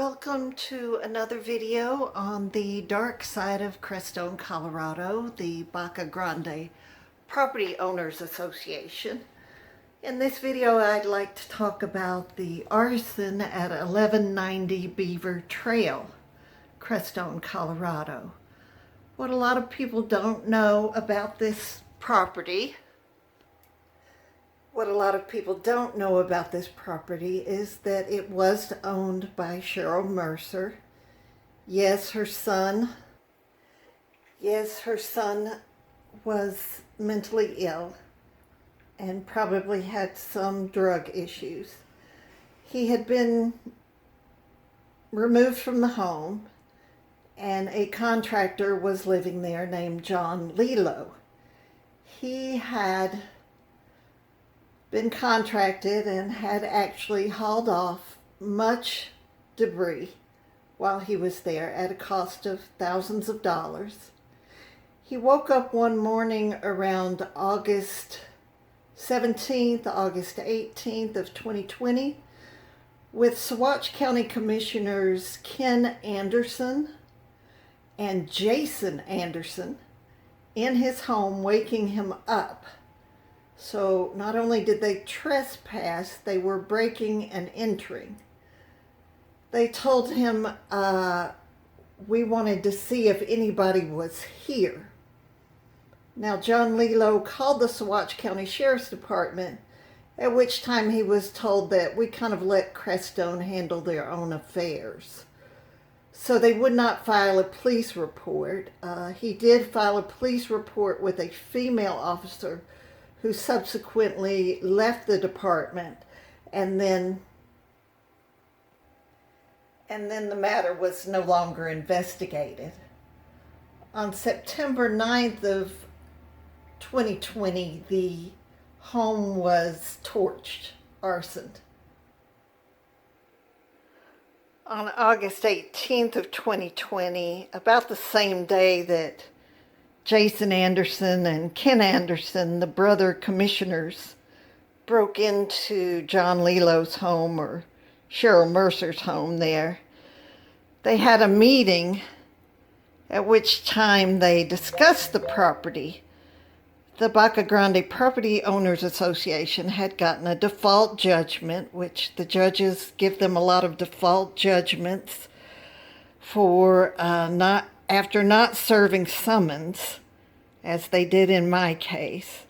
Welcome to another video on the dark side of Crestone, Colorado, the Baca Grande Property Owners Association. In this video, I'd like to talk about the arson at 1190 Beaver Trail, Crestone, Colorado. What a lot of people don't know about this property is that it was owned by Cheryl Mercer. Yes, her son was mentally ill and probably had some drug issues. He had been removed from the home, and a contractor was living there named John Lilo. He had been contracted and had actually hauled off much debris while he was there at a cost of thousands of dollars. He woke up one morning around August 17th, August 18th of 2020 with Saguache County Commissioners Ken Anderson and Jason Anderson in his home, waking him up. So not only did they trespass, they were breaking and entering. They told him we wanted to see if anybody was here. Now, John Lilo called the Saguache County Sheriff's Department, at which time he was told that we kind of let Crestone handle their own affairs. So they would not file a police report. He did file a police report with a female officer who subsequently left the department, and then the matter was no longer investigated. On September 9th of 2020, the home was torched, arsoned. On August 18th of 2020, about the same day that Jason Anderson and Ken Anderson, the brother commissioners, broke into John Lilo's home, or Cheryl Mercer's home there. They had a meeting at which time they discussed the property. The Baca Grande Property Owners Association had gotten a default judgment, which the judges give them a lot of default judgments for after not serving summons, as they did in my case.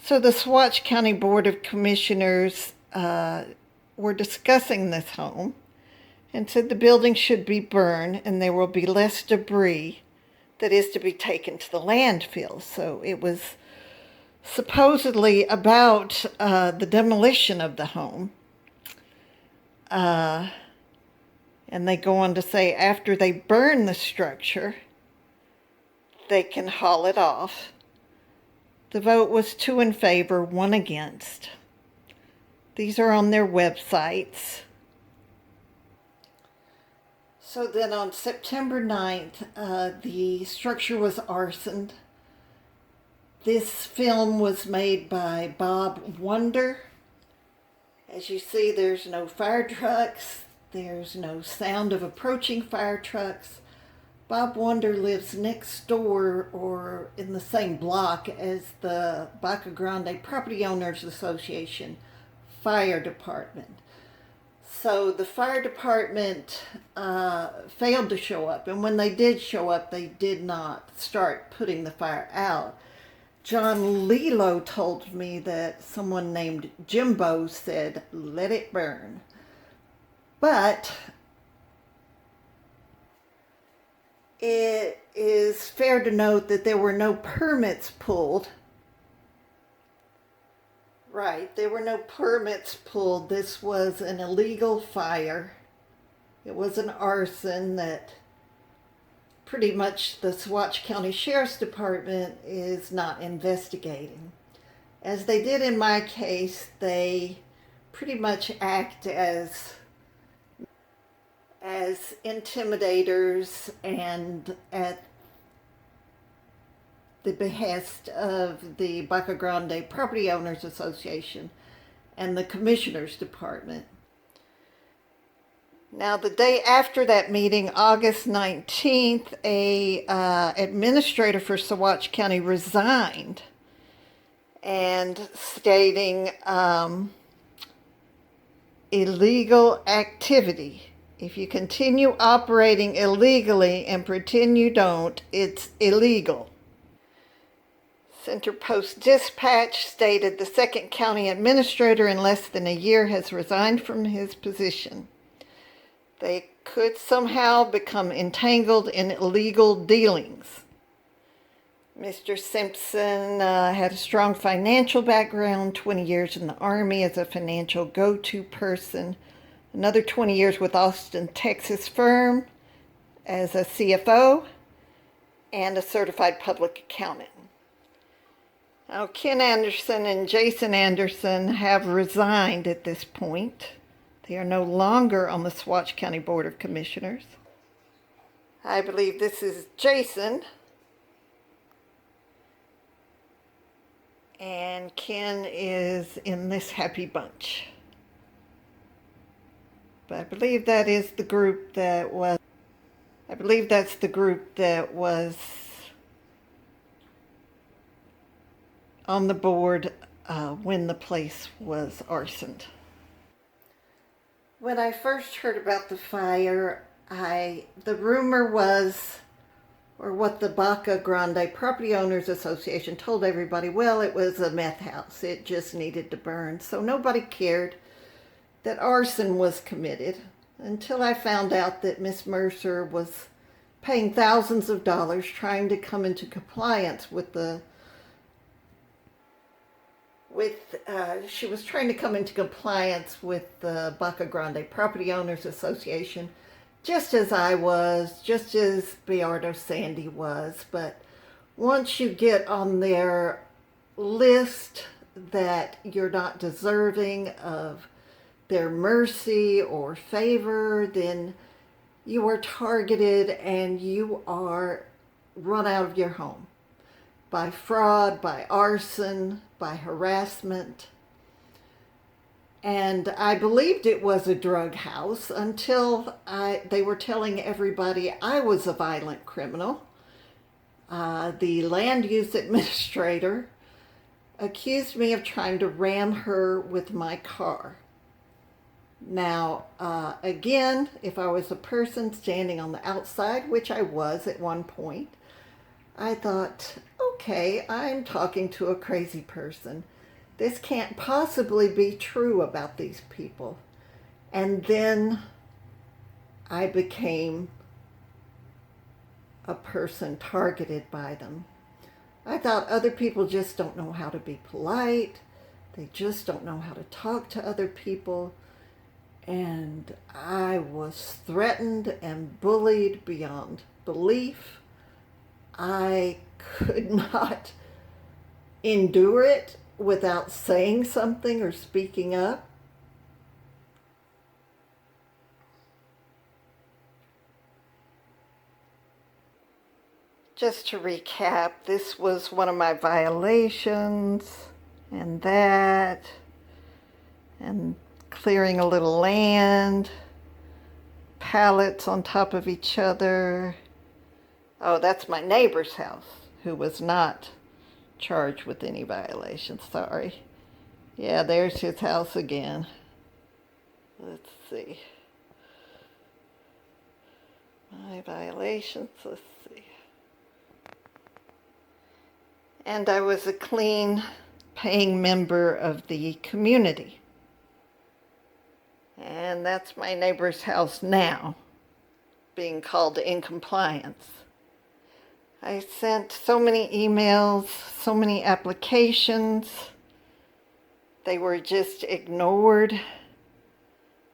So the Saguache County Board of Commissioners were discussing this home and said the building should be burned and there will be less debris that is to be taken to the landfill. So it was supposedly about the demolition of the home. And they go on to say after they burn the structure, they can haul it off. The vote was 2 in favor, 1 against. These are on their websites. So then on September 9th, the structure was arsoned. This film was made by Bob Wonder. As you see, there's no fire trucks. There's no sound of approaching fire trucks. Bob Wonder lives next door or in the same block as the Baca Grande Property Owners Association Fire Department. So the fire department failed to show up, and when they did show up, they did not start putting the fire out. John Lilo told me that someone named Jimbo said, "Let it burn." But it is fair to note that there were no permits pulled. Right, there were no permits pulled. This was an illegal fire. It was an arson that pretty much the Saguache County Sheriff's Department is not investigating. As they did in my case, they pretty much act as intimidators and at the behest of the Baca Grande Property Owners Association and the Commissioner's Department. Now, the day after that meeting, August 19th, a administrator for Saguache County resigned, and stating illegal activity. If you continue operating illegally and pretend you don't, it's illegal. Center Post Dispatch stated the second county administrator in less than a year has resigned from his position. They could somehow become entangled in illegal dealings. Mr. Simpson had a strong financial background, 20 years in the Army as a financial go-to person, another 20 years with Austin, Texas firm as a CFO, and a certified public accountant. Now, Ken Anderson and Jason Anderson have resigned at this point. They are no longer on the Saguache County Board of Commissioners. I believe this is Jason. And Ken is in this happy bunch. But I believe that is the group that was, on the board when the place was arsoned. When I first heard about the fire, the rumor was, or what the Baca Grande Property Owners Association told everybody, well, it was a meth house. It just needed to burn. So nobody cared that arson was committed until I found out that Miss Mercer was paying thousands of dollars trying to come into compliance with the she was trying to come into compliance with the Baca Grande Property Owners Association, just as I was, just as Beardo Sandy was. But once you get on their list that you're not deserving of their mercy or favor, then you are targeted and you are run out of your home by fraud, by arson, by harassment. And I believed it was a drug house until they were telling everybody I was a violent criminal. The land use administrator accused me of trying to ram her with my car. Now, again, if I was a person standing on the outside, which I was at one point, I thought, okay, I'm talking to a crazy person. This can't possibly be true about these people. And then I became a person targeted by them. I thought other people just don't know how to be polite. They just don't know how to talk to other people. And I was threatened and bullied beyond belief. I could not endure it without saying something or speaking up. Just to recap, this was one of my violations, and that, and clearing a little land, pallets on top of each other. Oh, that's my neighbor's house, who was not charged with any violations. Sorry. Yeah, there's his house again. Let's see. My violations, let's see. And I was a clean paying member of the community. And that's my neighbor's house now, being called in compliance. I sent so many emails, so many applications. They were just ignored.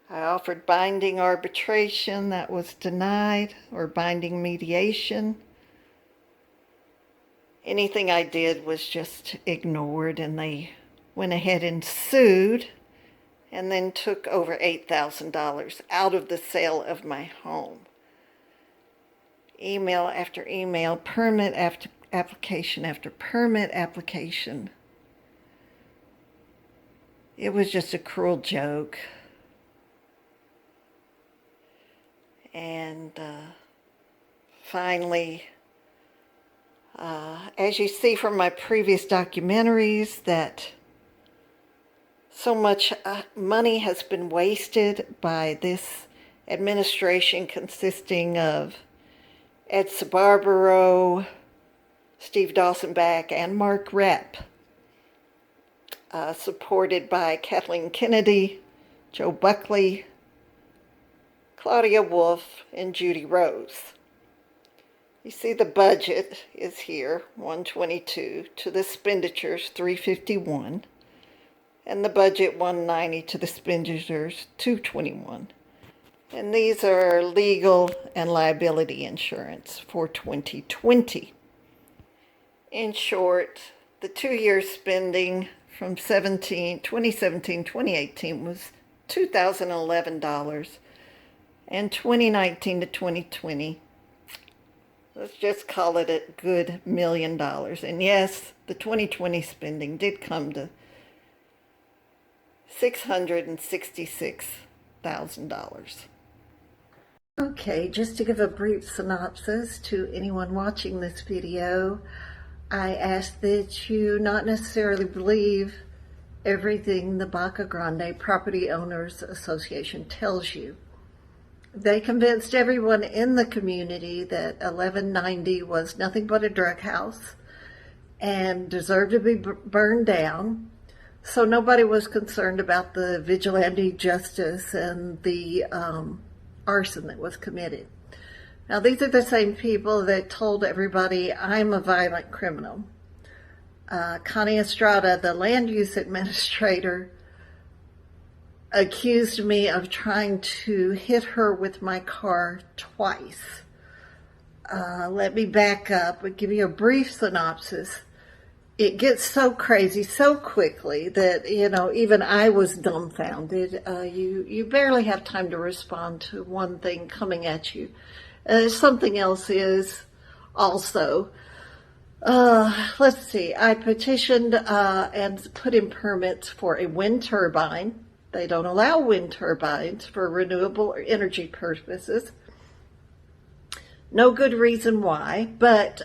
I offered binding arbitration, that was denied, or binding mediation. Anything I did was just ignored, and they went ahead and sued, and then took over $8,000 out of the sale of my home. Email after email, permit after application after permit application. It was just a cruel joke. And finally, as you see from my previous documentaries, that so much money has been wasted by this administration, consisting of Ed Sabarbaro, Steve Dawson-Back, and Mark Repp, supported by Kathleen Kennedy, Joe Buckley, Claudia Wolf, and Judy Rose. You see the budget is here, 122, to the expenditures, 351, and the budget 190 to the expenditures, 221. And these are legal and liability insurance for 2020. In short, the 2-year spending from 2017-2018 was $2,011, and 2019 to 2020, let's just call it a good $1 million. And yes, the 2020 spending did come to $666,000. Okay, just to give a brief synopsis to anyone watching this video, I ask that you not necessarily believe everything the Baca Grande Property Owners Association tells you. They convinced everyone in the community that 1190 was nothing but a drug house and deserved to be burned down. So nobody was concerned about the vigilante justice and the arson that was committed. Now, these are the same people that told everybody I'm a violent criminal. Connie Estrada, the land use administrator, accused me of trying to hit her with my car twice. Let me back up and give you a brief synopsis. It gets so crazy so quickly that, even I was dumbfounded. You barely have time to respond to one thing coming at you. Something else is also. Let's see. I petitioned and put in permits for a wind turbine. They don't allow wind turbines for renewable energy purposes. No good reason why, but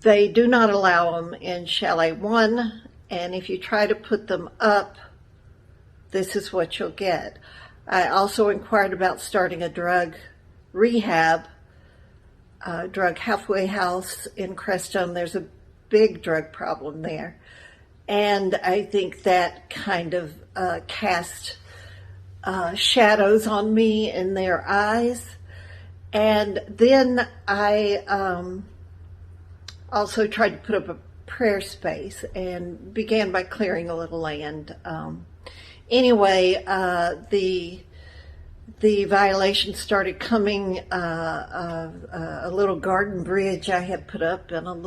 they do not allow them in Chalet 1, and if you try to put them up, this is what you'll get. I also inquired about starting a drug rehab, drug halfway house in Crestone. There's a big drug problem there. And I think that kind of cast shadows on me in their eyes. And then I also tried to put up a prayer space and began by clearing a little land. Anyway, the violations started coming. A little garden bridge I had put up, and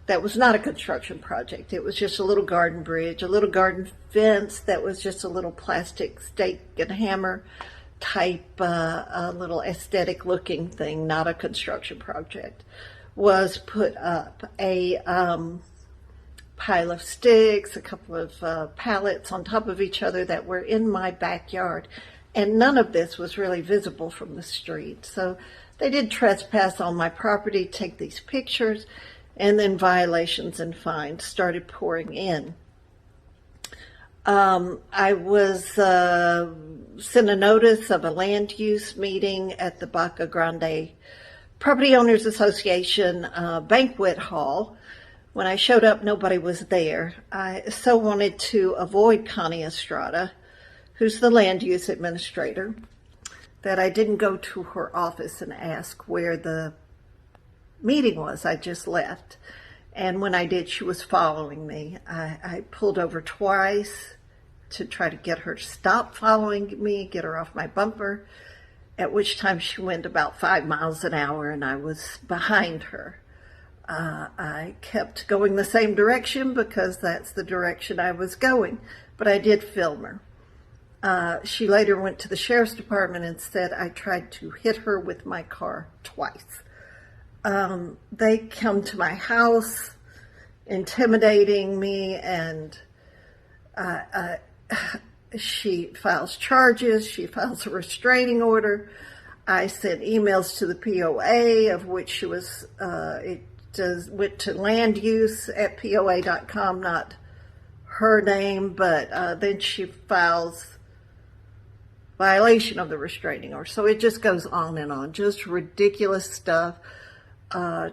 that was not a construction project. It was just a little garden bridge, a little garden fence that was just a little plastic stake and hammer type, a little aesthetic looking thing, not a construction project, was put up. A pile of sticks, a couple of pallets on top of each other that were in my backyard. And none of this was really visible from the street. So they did trespass on my property, take these pictures, and then violations and fines started pouring in. I was sent a notice of a land use meeting at the Baca Grande Property Owners Association banquet hall. When I showed up, nobody was there. I so wanted to avoid Connie Estrada, who's the land use administrator, that I didn't go to her office and ask where the meeting was. I just left. And when I did, she was following me. I pulled over twice to try to get her to stop following me, get her off my bumper, at which time she went about 5 miles an hour and I was behind her. I kept going the same direction because that's the direction I was going, but I did film her. She later went to the sheriff's department and said I tried to hit her with my car twice. They come to my house, intimidating me, and she files charges, she files a restraining order. I sent emails to the POA, of which she was, went to land use at POA.com, not her name, but then she files violation of the restraining order. So it just goes on and on, just ridiculous stuff.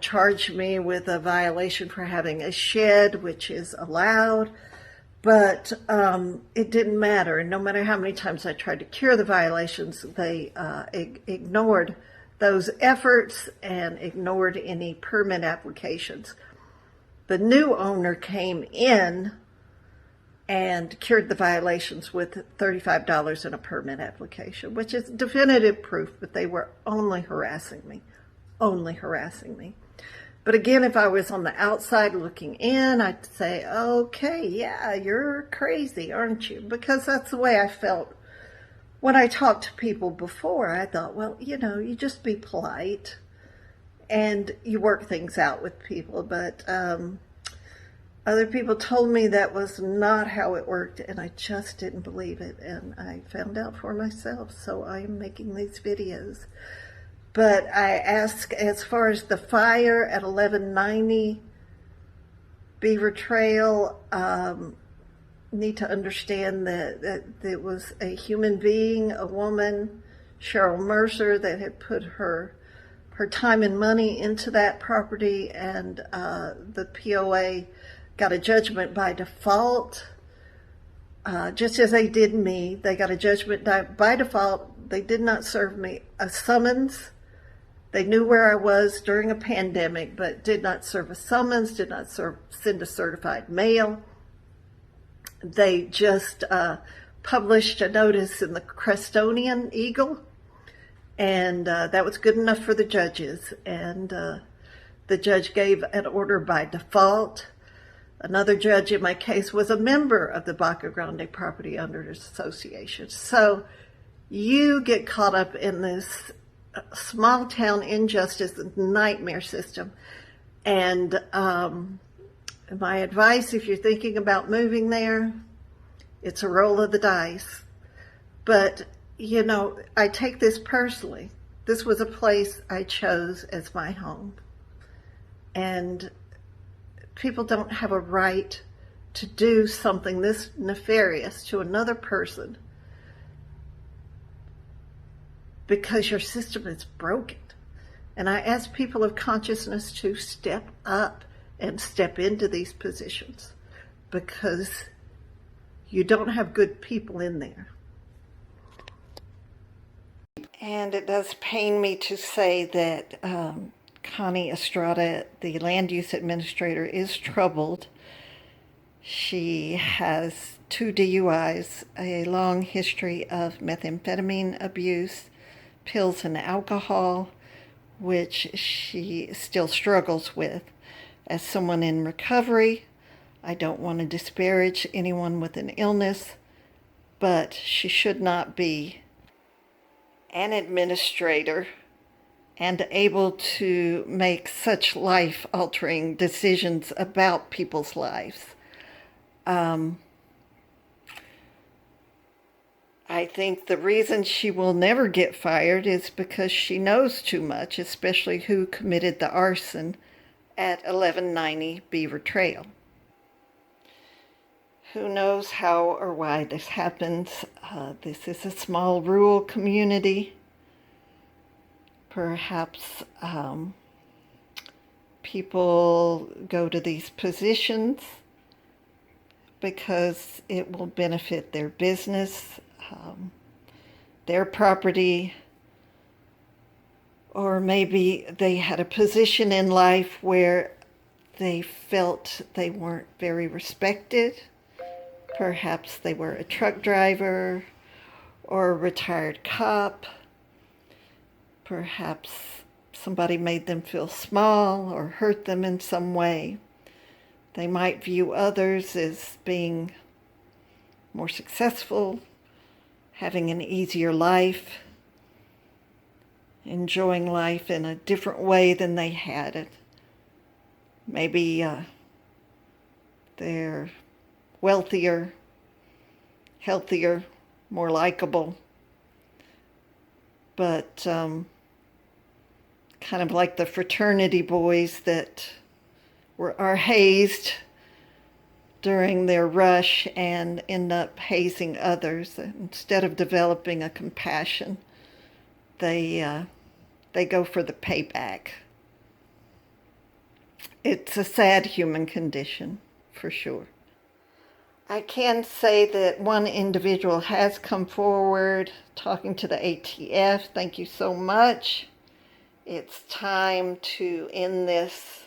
Charged me with a violation for having a shed, which is allowed, but it didn't matter. And no matter how many times I tried to cure the violations, they ignored those efforts and ignored any permit applications. The new owner came in and cured the violations with $35 in a permit application, which is definitive proof that they were only harassing me. But again, if I was on the outside looking in, I'd say, okay, yeah, you're crazy, aren't you? Because that's the way I felt when I talked to people before. I thought, well, you just be polite and you work things out with people. But other people told me that was not how it worked, and I just didn't believe it. And I found out for myself, so I am making these videos. But I ask, as far as the fire at 1190 Beaver Trail, need to understand that it was a human being, a woman, Cheryl Mercer, that had put her time and money into that property, and the POA got a judgment by default, just as they did me. They got a judgment by default. They did not serve me a summons. They knew where I was during a pandemic, but did not serve a summons, did not send a certified mail. They just published a notice in the Crestone Eagle, and that was good enough for the judges. And the judge gave an order by default. Another judge in my case was a member of the Baca Grande Property Owners Association. So you get caught up in this small town injustice nightmare system. And my advice, if you're thinking about moving there, it's a roll of the dice. But, I take this personally. This was a place I chose as my home. And people don't have a right to do something this nefarious to another person because your system is broken. And I ask people of consciousness to step up and step into these positions, because you don't have good people in there. And it does pain me to say that Connie Estrada, the land use administrator, is troubled. She has 2 DUIs, a long history of methamphetamine abuse, pills and alcohol, which she still struggles with. As someone in recovery, I don't want to disparage anyone with an illness, but she should not be an administrator and able to make such life-altering decisions about people's lives. I think the reason she will never get fired is because she knows too much, especially who committed the arson at 1190 Beaver Trail. Who knows how or why this happens? This is a small rural community. Perhaps people go to these positions because it will benefit their business, their property, or maybe they had a position in life where they felt they weren't very respected. Perhaps they were a truck driver or a retired cop. Perhaps somebody made them feel small or hurt them in some way. They might view others as being more successful, having an easier life, enjoying life in a different way than they had it. Maybe they're wealthier, healthier, more likable. But kind of like the fraternity boys that are hazed during their rush and end up hazing others. Instead of developing a compassion, they go for the payback. It's a sad human condition, for sure. I can say that one individual has come forward talking to the ATF. Thank you so much. It's time to end this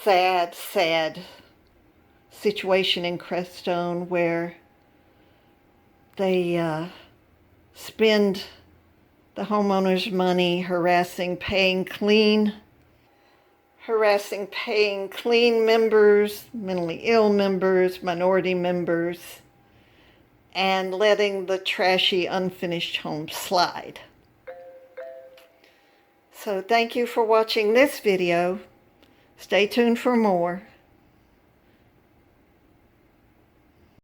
sad, sad situation in Crestone where they spend the homeowner's money harassing paying clean members, mentally ill members, minority members, and letting the trashy unfinished home slide. So thank you for watching this video. Stay tuned for more.